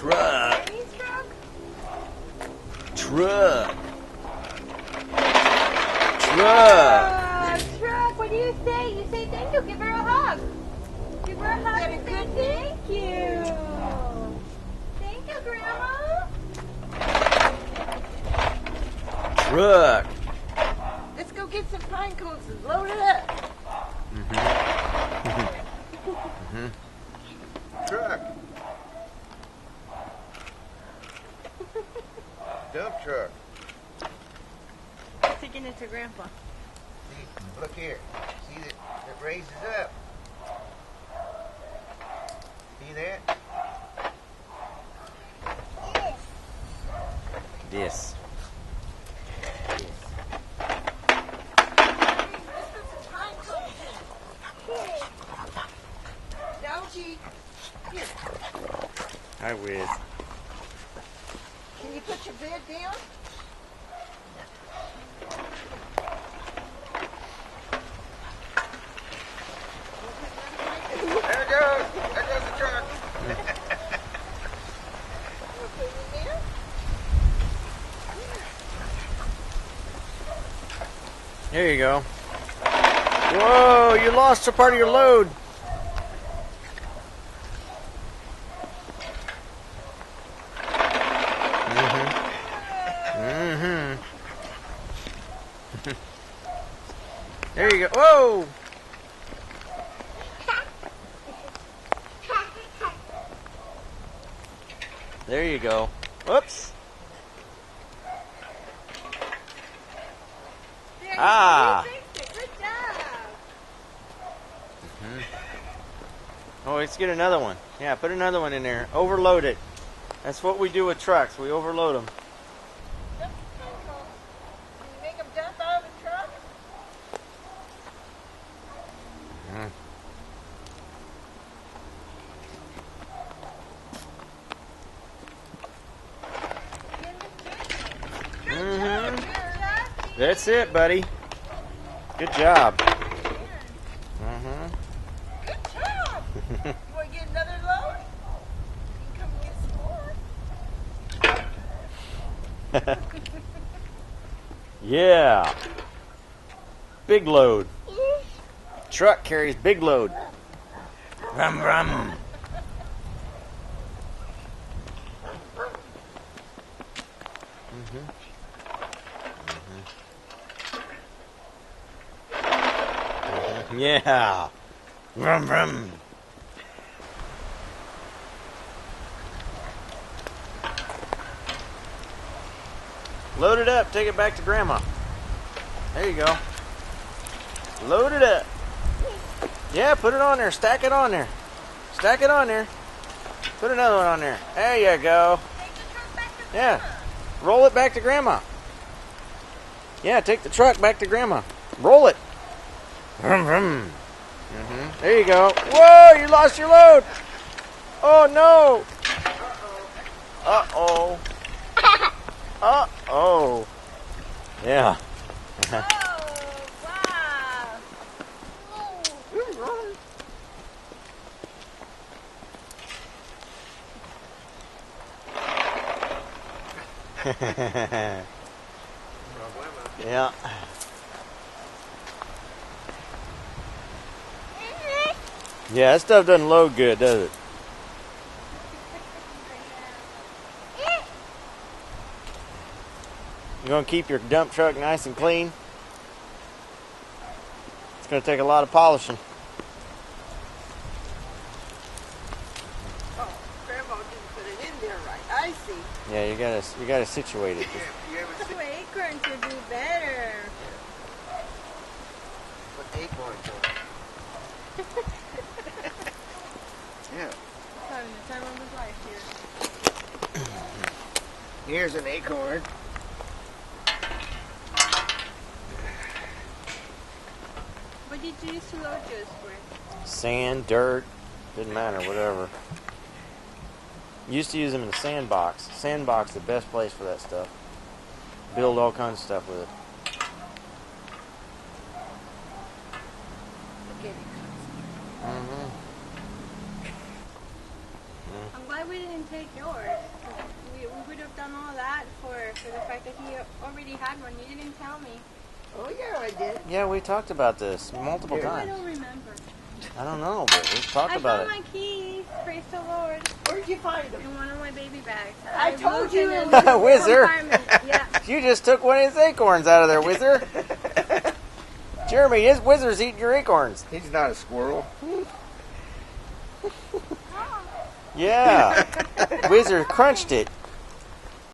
Truck. Amy's truck? Truck. Truck. Truck, what do you say? You say thank you. Give her a hug. Give her a hug. That a good thank you. Thank you, Grandma. Truck. Let's go get some pine cones and load it up. Truck. Dump truck. Taking it to Grandpa. See, look here. See that it raises up. See that? Yes. Here. Hi, Wiz. Can you put your bed down? There it goes. There goes the truck. There you go. Whoa, you lost a part of your load. There you go. Whoa! There you go. Whoops. There, Ah. you fixed it. Good job. Oh, let's get another one. Yeah, put another one in there. Overload it. That's what we do with trucks. We overload them. Dump the pine cones. Can you make them dump out of the truck? Mm-hmm. That's it, buddy. Good job. Mm-hmm. Good job. You want to get another load? You can come get some more. Yeah. Big load. Truck carries big load. Rum rum. Yeah. Rum rum. Load it up. Take it back to Grandma. There you go. Load it up. Yeah, put it on there. Stack it on there. Stack it on there. Put another one on there. There you go. Take the truck back to Yeah. Grandma. Roll it back to Grandma. Yeah, take the truck back to Grandma. Roll it. Vroom, vroom. There you go. Whoa, you lost your load. Oh, no. Uh-oh. Uh-oh. Yeah. Oh, wow. Yeah. Yeah, that stuff doesn't load good, does it? You gonna keep your dump truck nice and clean? It's gonna take a lot of polishing. Oh, Grandma didn't put it in there right. I see. Yeah, you gotta situate it. You ever see Oh, acorns would do better. what acorns are? Yeah. Having the time of his life here. Here's an acorn. What did you use to load yours for? Sand, dirt, didn't matter, whatever. Used to use them in the sandbox. Sandbox, the best place for that stuff. Build all kinds of stuff with it. Look at it. Mm-hmm. I'm glad why we didn't take yours? We would have done all that for the fact that he already had one. You didn't tell me. Oh, yeah, I did. Yeah, we talked about this multiple Here. I times. don't remember. I don't know, but we talked about I it. found my keys. Praise the Lord. Where'd you find them? In one of my baby bags. I told moved you. in a Whizzer. compartment. Yeah. You just took one of his acorns out of there, Whizzer. Jeremy, his Whizzer's eating your acorns. He's not a squirrel. Yeah. Whizzer crunched it.